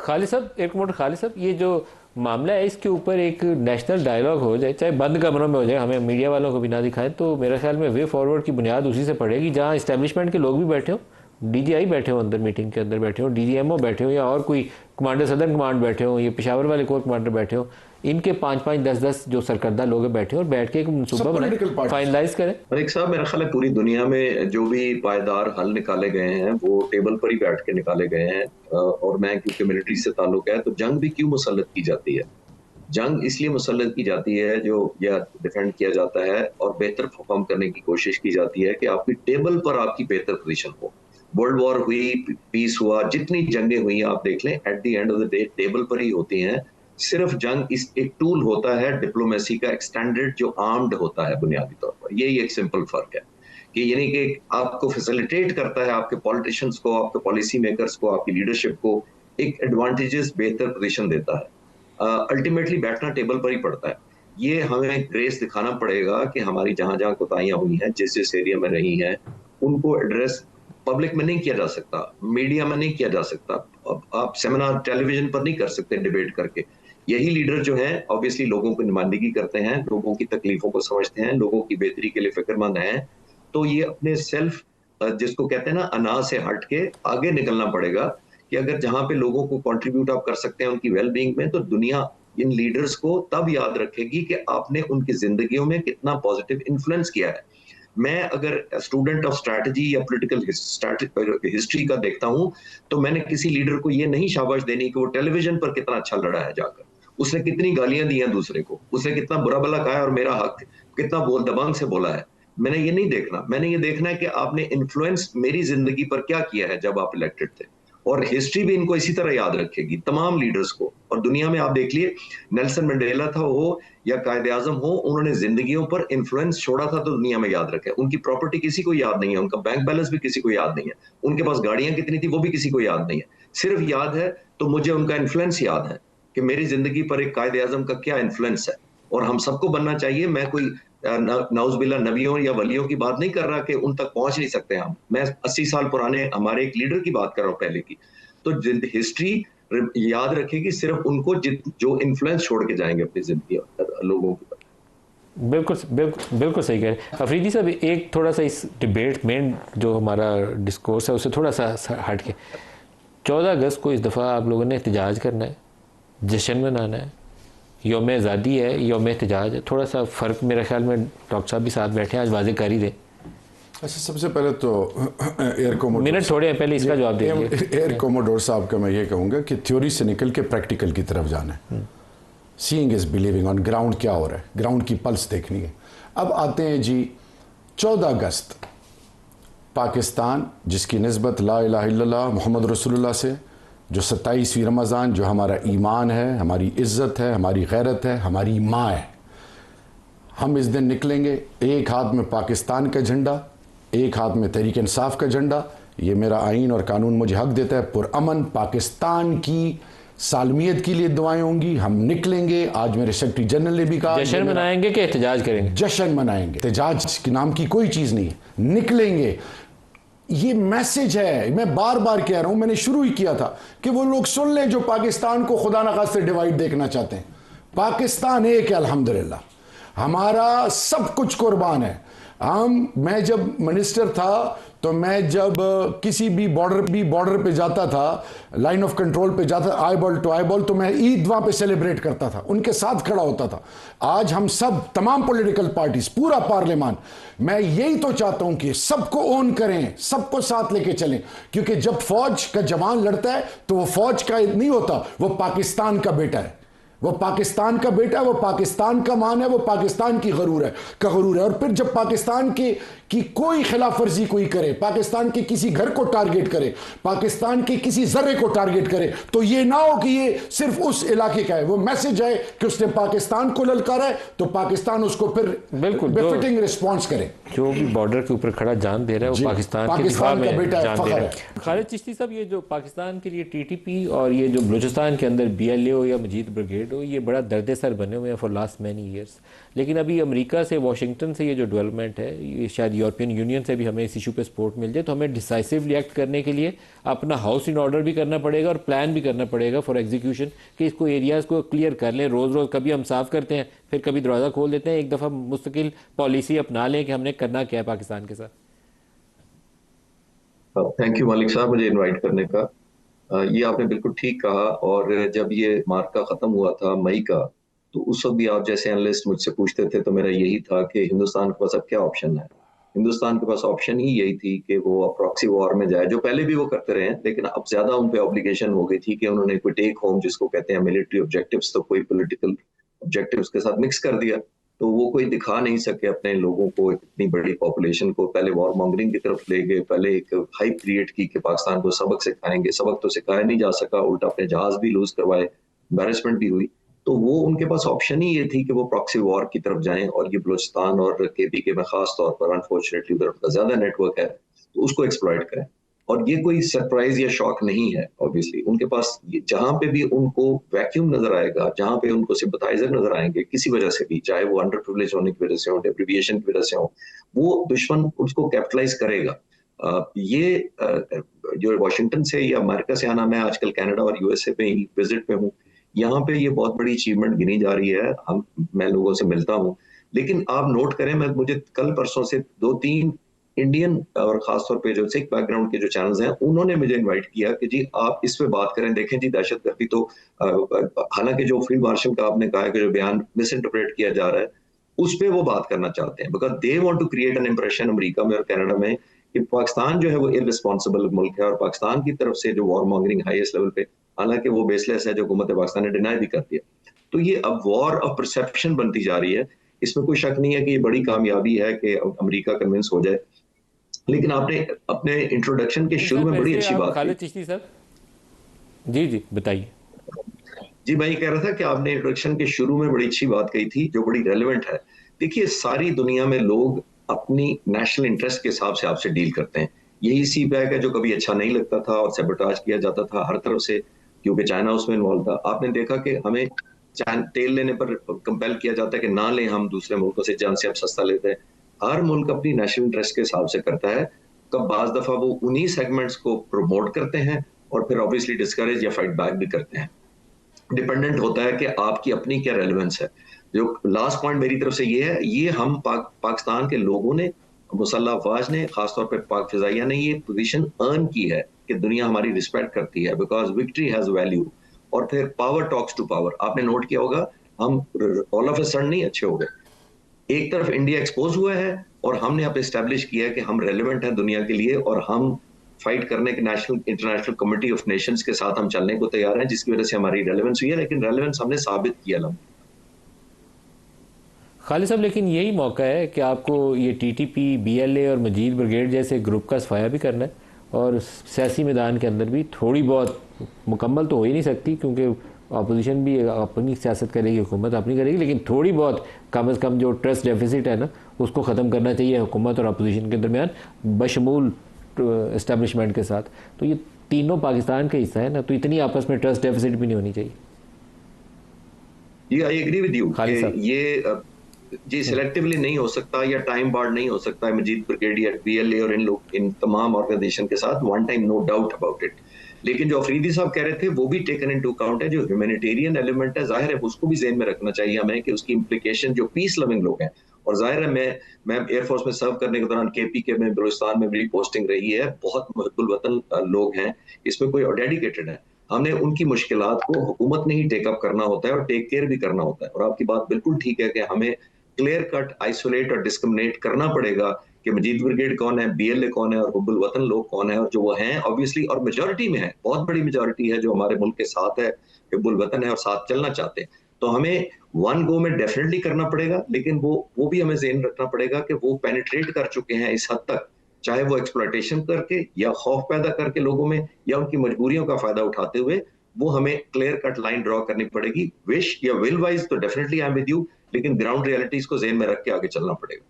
खालिद साहब, एक मिनट खालिद साहब, ये जो मामला है इसके ऊपर एक नेशनल डायलॉग हो जाए, चाहे बंद कमरों में हो जाए, हमें मीडिया वालों को भी ना दिखाएं, तो मेरे ख्याल में वे फॉरवर्ड की बुनियाद उसी से पड़ेगी जहां इस्टेब्लिशमेंट के लोग भी बैठे हो, डीजीआई बैठे हो अंदर, मीटिंग के अंदर बैठे हो, डीजीएमओ बैठे हो, या और कोई कमांडर सदर्न कमांड बैठे हो, ये पेशावर वाले कोर कमांडर बैठे हो, इनके 5-5, 10-10 जो सरकर्दा लोग बैठे हो और बैठ के एक मनसूबा बनाए, फाइनलाइज करें। मलिक साहब, मेरा ख्याल है पूरी दुनिया में जो भी पायदार हल निकाले गए हैं वो टेबल पर ही बैठ के निकाले गए हैं। और मैं क्योंकि मिलिट्री से ताल्लुक है, तो जंग भी क्यों मुसल्लत की जाती है? जंग इसलिए मुसल्लत की जाती है जो या डिफेंड किया जाता है और बेहतर परफॉर्म करने की कोशिश की जाती है कि आपकी टेबल पर आपकी बेहतर पोजीशन हो। वर्ल्ड वॉर हुई, पीस हुआ, जितनी जंगें हुई आप देख लें, at the end of the day table पर ही होती हैं। सिर्फ जंग इस एक टूल होता है डिप्लोमेसी का एक्सटेंडेड जो आर्म्ड होता है बुनियादी तौर पर। यही एक सिंपल फर्क है कि यानी कि आपको फैसिलिटेट करता है, आपके पॉलिटिशियंस को, आपके पॉलिसी मेकर्स को, आपकी लीडरशिप को एक एडवांटेजेस, बेहतर पोजीशन देता है। अल्टीमेटली बैठना टेबल पर ही पड़ता है। ये हमें ग्रेस दिखाना पड़ेगा कि हमारी जहां जहां कोताहियां हुई हैं, जिस जिस एरिया में रही हैं, उनको एड्रेस पब्लिक में नहीं किया जा सकता, मीडिया में नहीं किया जा सकता, आप सेमिनार टेलीविजन पर नहीं कर सकते डिबेट करके। यही लीडर जो है ऑब्वियसली लोगों की नुमाइंदगी करते हैं, लोगों की तकलीफों को समझते हैं, लोगों की बेहतरी के लिए फिक्रमंद हैं। तो ये अपने सेल्फ, जिसको कहते हैं ना, अना से हट के आगे निकलना पड़ेगा कि अगर जहां पे लोगों को कंट्रीब्यूट आप कर सकते हैं उनकी वेलबींग में, तो दुनिया इन लीडर्स को तब याद रखेगी कि आपने उनकी जिंदगियों में कितना पॉजिटिव इन्फ्लुएंस किया है। मैं अगर स्टूडेंट ऑफ स्ट्रैटेजी या पॉलिटिकल हिस्ट्री का देखता हूं, तो मैंने किसी लीडर को ये नहीं शाबाश देनी कि वो टेलीविजन पर कितना अच्छा लड़ा है जाकर, उसने कितनी गालियां दी हैं दूसरे को, उसने कितना बुरा भला कहा है और मेरा हक कितना बोल दबंग से बोला है। मैंने ये नहीं देखना, मैंने ये देखना है कि आपने इन्फ्लुएंस मेरी जिंदगी पर क्या किया है जब आप इलेक्टेड थे। और हिस्ट्री भी इनको इसी तरह याद रखेगी, तमाम लीडर्स को। और दुनिया में आप देख लिए, नेल्सन मंडेला था हो या कायदे आजम हो, उन्होंने जिंदगियों पर इन्फ्लुएंस छोड़ा था तो दुनिया में याद रखे। उनकी प्रॉपर्टी किसी को याद नहीं है, उनका बैंक बैलेंस भी किसी को याद नहीं है, उनके पास गाड़ियां कितनी थी वो भी किसी को याद नहीं है। सिर्फ याद है तो मुझे उनका इन्फ्लुएंस याद है कि मेरी जिंदगी पर एक कायदे आजम का क्या इन्फ्लुएंस है। और हम सबको बनना चाहिए। मैं कोई नाउज़ुबिल्लाह नबियों या वलियों की बात नहीं कर रहा कि उन तक पहुंच नहीं सकते हम। मैं 80 साल पुराने हमारे एक लीडर की बात कर रहा हूं पहले की। तो हिस्ट्री याद रखेगी सिर्फ उनको जो इन्फ्लुएंस छोड़ के जाएंगे अपनी जिंदगी लोगों के ऊपर। बिल्कुल बिल्कुल बिल्कुल सही कह रहे हैं अफरीदी साहब। एक थोड़ा सा इस डिबेट मेन जो हमारा डिस्कोर्स है उससे थोड़ा सा हट के, 14 अगस्त को इस दफ़ा आप लोगों ने एहतजाज करना है, जश्न मनाना है, यौम आज़ादी है, यौम एहतजाज है, थोड़ा सा फ़र्क मेरे ख्याल में डॉक्टर साहब भी साथ बैठे हैं, आज वाज़े कर ही दें। अच्छा, सबसे पहले तो एयर कोमोडोर मिनट थोड़े हैं, पहले इसका जवाब दीजिए। एयर कोमोडोर साहब का मैं ये कहूँगा कि थ्योरी से निकल के प्रैक्टिकल की तरफ जाना है। Seeing is believing, on ground क्या हो रहा है, ग्राउंड की पल्स देखनी है। अब आते हैं जी 14 अगस्त, पाकिस्तान जिसकी निस्बत ला इलाहा इल्लल्लाह मुहम्मद रसूलुल्लाह से, जो 27वीं रमज़ान, जो हमारा ईमान है, हमारी इज़्ज़त है, हमारी गैरत है, हमारी माँ है। हम इस दिन निकलेंगे, एक हाथ में पाकिस्तान का झंडा, एक हाथ में तहरीक इंसाफ का झंडा। ये मेरा आइन और कानून मुझे हक देता है। पुरअमन पाकिस्तान की सालमियत के लिए दुआएं होंगी। हम निकलेंगे, आज मेरे सेक्रेटरी जनरल ने भी कहा, जश्न मनाएंगे कि एहतजाज करेंगे? जश्न मनाएंगे, एहतजाज के नाम की कोई चीज़ नहीं है, निकलेंगे। ये मैसेज है, मैं बार बार कह रहा हूं, मैंने शुरू ही किया था कि वो लोग सुन लें जो पाकिस्तान को खुदा न खास्ते डिवाइड देखना चाहते हैं। पाकिस्तान एक है अल्हम्दुलिल्लाह, हमारा सब कुछ कुर्बान है। मैं जब मिनिस्टर था तो मैं जब किसी भी बॉर्डर पे जाता था, लाइन ऑफ कंट्रोल पे जाता, eyeball to eyeball, तो मैं ईद वहाँ पे सेलिब्रेट करता था, उनके साथ खड़ा होता था। आज हम सब, तमाम पॉलिटिकल पार्टीज, पूरा पार्लियामान, मैं यही तो चाहता हूं कि सबको ओन करें, सबको साथ लेके चलें। क्योंकि जब फौज का जवान लड़ता है तो वो फौज का नहीं होता, वो पाकिस्तान का बेटा है, वो पाकिस्तान का बेटा है, वो पाकिस्तान का मान है, वो पाकिस्तान की गरूर है। और फिर जब पाकिस्तान की कोई खिलाफ वर्जी कोई करे, पाकिस्तान के किसी घर को टारगेट करे, पाकिस्तान के किसी जर्रे को टारगेट करे, तो ये ना हो कि ये सिर्फ उस इलाके का है। वो मैसेज है कि उसने पाकिस्तान को ललकारा है तो पाकिस्तान उसको फिर बिल्कुल बेफिटिंग रिस्पॉन्स करे। जो भी बॉर्डर के ऊपर खड़ा जान दे रहा है वो पाकिस्तान का बेटा है, फख्र है। खालिद चिश्ती साहब, ये जो पाकिस्तान के लिए टीटीपी और ये जो बलूचिस्तान के अंदर BLO या मजीद ब्रिगेड डिवाइडेड हो, ये बड़ा दर्द-ए-सर बने हुए हैं फॉर लास्ट मैनी ईयर्स। लेकिन अभी अमेरिका से, वाशिंगटन से ये जो डेवलपमेंट है, ये शायद यूरोपियन यूनियन से भी हमें इस इशू पे सपोर्ट मिल जाए, तो हमें डिसाइसिवली एक्ट करने के लिए अपना हाउस इन ऑर्डर भी करना पड़ेगा और प्लान भी करना पड़ेगा फॉर एग्जीक्यूशन, कि इसको एरियाज़ को क्लियर कर लें। रोज़ रोज़ कभी हम साफ करते हैं, फिर कभी दरवाज़ा खोल देते हैं। एक दफ़ा मुस्तकिल पॉलिसी अपना लें कि हमने करना क्या है पाकिस्तान के साथ। थैंक यू मालिक साहब मुझे इनवाइट करने का। ये आपने बिल्कुल ठीक कहा। और जब ये मार्का खत्म हुआ था मई का, तो उस वक्त भी आप जैसे एनालिस्ट मुझसे पूछते थे तो मेरा यही था कि हिंदुस्तान के पास अब क्या ऑप्शन है। हिंदुस्तान के पास ऑप्शन ही यही थी कि वो प्रॉक्सी वॉर में जाए, जो पहले भी वो करते रहे हैं, लेकिन अब ज्यादा उन पे ऑब्लिगेशन हो गई थी कि उन्होंने कोई टेक होम, जिसको कहते हैं मिलिट्री ऑब्जेक्टिव्स, तो कोई पॉलिटिकल ऑब्जेक्टिव्स के साथ मिक्स कर दिया। तो वो कोई दिखा नहीं सके अपने लोगों को, इतनी बड़ी पॉपुलेशन को। पहले वॉर मॉन्गरिंग की तरफ ले गए, पहले एक हाइप क्रिएट की कि पाकिस्तान को सबक सिखाएंगे। सबक तो सिखाया नहीं जा सका, उल्टा अपने जहाज भी लूज करवाए, एम्बेरसमेंट भी हुई। तो वो उनके पास ऑप्शन ही ये थी कि वो प्रॉक्सी वॉर की तरफ जाएं, और ये बलूचिस्तान और केपीके में खास तौर पर अनफॉर्चुनेटली उधर का ज्यादा नेटवर्क है, तो उसको एक्सप्लॉइट करें। और ये कोई सरप्राइज या शॉक नहीं है। ऑब्वियसली उनके पास जहां पे भी उनको वैक्यूम नजर आएगा, जहां पे उनको सिंपथाइजर नजर आएंगे किसी वजह से भी, चाहे वो अंडर प्रिविलेज होने की वजह से हो, डेप्रिविएशन की वजह से हो, वो दुश्मन उसको कैपिटलाइज करेगा। जो वाशिंगटन से या अमेरिका से आना, मैं आजकल कनाडा और यूएसए पे ही विजिट पे हूँ, यहाँ पे ये बहुत बड़ी अचीवमेंट गिनी जा रही है। मैं लोगों से मिलता हूँ, लेकिन आप नोट करें, मुझे कल परसों से 2-3 इंडियन और खासतौर पे जो सिख बैकग्राउंड के जो चैनल्स हैं, उन्होंने मुझे इनवाइट किया कि जी आप इस पे बात करें। देखें जी, दहशतगर्दी तो हालांकि जो फील्ड मार्शल का आपने कहा कि जो बयान मिस इंटरप्रेट किया जा रहा है, उस पे वो बात करना चाहते हैं, because they want to create an impression America में और कनाडा में कि पाकिस्तान जो है वो इररिस्पॉन्सिबल मुल्क है, और पाकिस्तान की तरफ से जो वॉर मॉन्गरिंग हाईएस्ट लेवल पे, हालांकि वो बेसलेस है, जो हुकूमत पाकिस्तान ने डिनाई भी कर दिया। तो ये अब वॉर ऑफ परसेप्शन बनती जा रही है। इसमें कोई शक नहीं है कि ये बड़ी कामयाबी है कि अमेरिका कन्विंस हो जाए। लेकिन आपने अपने इंट्रोडक्शन के शुरू में बड़ी अच्छी बात खालिद चिश्ती सर, जी बताइए। जी, मैं ये कह रहा था कि आपने इंट्रोडक्शन के शुरू में बड़ी अच्छी बात कही थी, जो बड़ी रेलेवेंट है। देखिए, सारी दुनिया में लोग अपनी नेशनल इंटरेस्ट के हिसाब से आपसे डील करते हैं। यही सी पैक है जो कभी अच्छा नहीं लगता था और सैबोटाज किया जाता था हर तरफ से, क्योंकि चाइना उसमें इन्वॉल्व था। आपने देखा कि हमें तेल लेने पर कंपेल किया जाता है कि ना लें, हम दूसरे मुल्कों से जहाँ से हम सस्ता लेते हैं। हर मुल्क अपनी नेशनल इंटरेस्ट के हिसाब से करता है। कब बाज दफा वो उन्हीं सेगमेंट्स को प्रमोट करते हैं और फिर ऑब्वियसली डिस्करेज या फाइट बैक भी करते हैं। डिपेंडेंट होता है कि आपकी अपनी क्या रेलेवेंस है। जो लास्ट पॉइंट मेरी तरफ से ये है, ये हम पाकिस्तान के लोगों ने, मुसल्लह अफवाज ने, खासतौर पर पाक फिजाइया ने ये पोजीशन अर्न की है कि दुनिया हमारी रिस्पेक्ट करती है, बिकॉज विक्ट्री हैज वैल्यू। और फिर पावर टॉक्स टू पावर। आपने नोट किया होगा, हम ऑल ऑफ अ सडन नहीं अच्छे हो गए। एक तरफ इंडिया एक्सपोज हुआ है और हमने अब एस्टेब्लिश किया है कि हम रेलेवेंट हैं दुनिया के लिए, और हम फाइट करने के इंटरनेशनल कमिटी ऑफ नेशंस के साथ हम चलने को तैयार हैं, जिसकी वजह से हमारी रेलेवेंस हुई है। लेकिन रेलेवेंस हमने साबित किया। खालिद साहब, लेकिन यही मौका है कि आपको ये टीटीपी, बीएलए और मजीद ब्रिगेड जैसे ग्रुप का सफाया भी करना है, और सियासी मैदान के अंदर भी थोड़ी बहुत, मुकम्मल तो हो ही नहीं सकती क्योंकि अपोजिशन भी अपनी सियासत करेगी, हुकूमत अपनी करेगी, लेकिन थोड़ी बहुत कम से कम जो ट्रस्ट डेफिसिट है ना, उसको ख़त्म करना चाहिए हुकूमत और अपोजिशन के दरमियान, बशमूल इस्टेब्लिशमेंट के साथ। तो ये तीनों पाकिस्तान का हिस्सा है ना, तो इतनी आपस में ट्रस्ट डेफिसिट भी नहीं होनी चाहिए। जी, आई एग्री विद यू। ये जी सिलेक्टिवली नहीं हो सकता या टाइम बार्ड नहीं हो सकता है। मजीद ब्रिगेड या बीएलए और इन तमाम ऑर्गेनाइजेशन के साथ one time, no doubt about it. लेकिन जो अफरीदी साहब कह रहे थे वो भी टेकन इनटू अकाउंट है। जो ह्यूमैनिटेरियन एलिमेंट है, जाहिर है उसको भी ज़हन में रखना चाहिए हमें कि उसकी इम्प्लीकेशन, जो पीस लविंग लोग हैं, और जाहिर है मैं एयरफोर्स में सर्व करने के दौरान केपीके में, बलूचिस्तान में मेरी पोस्टिंग रही है, बहुत मुहिब्बुल वतन लोग हैं इसमें, कोई डेडिकेटेड है। हमने उनकी मुश्किलात को हुकूमत ने ही टेकअप करना होता है और टेक केयर भी करना होता है। और आपकी बात बिल्कुल ठीक है कि हमें क्लियर कट आइसोलेट और डिस्क्रिमिनेट करना पड़ेगा कि मजीद ब्रिगेड कौन है, बीएलए कौन है और हुब्बुल वतन लोग कौन है, और जो वो हैं ऑब्वियसली, और मेजॉरिटी में है, बहुत बड़ी मेजॉरिटी है जो हमारे मुल्क के साथ है, हुब्बुल वतन है और साथ चलना चाहते हैं। तो हमें वन गो में डेफिनेटली करना पड़ेगा, लेकिन वो भी हमें ज़हन रखना पड़ेगा कि वो पेनिट्रेट कर चुके हैं इस हद तक, चाहे वो एक्सप्लॉयटेशन करके या खौफ पैदा करके लोगों में, या उनकी मजबूरियों का फायदा उठाते हुए, वो हमें क्लियर कट लाइन ड्रॉ करनी पड़ेगी। विश या विल वाइज तो definitely I am with you, लेकिन ग्राउंड रियलिटीज को ज़हन में रख के आगे चलना पड़ेगा।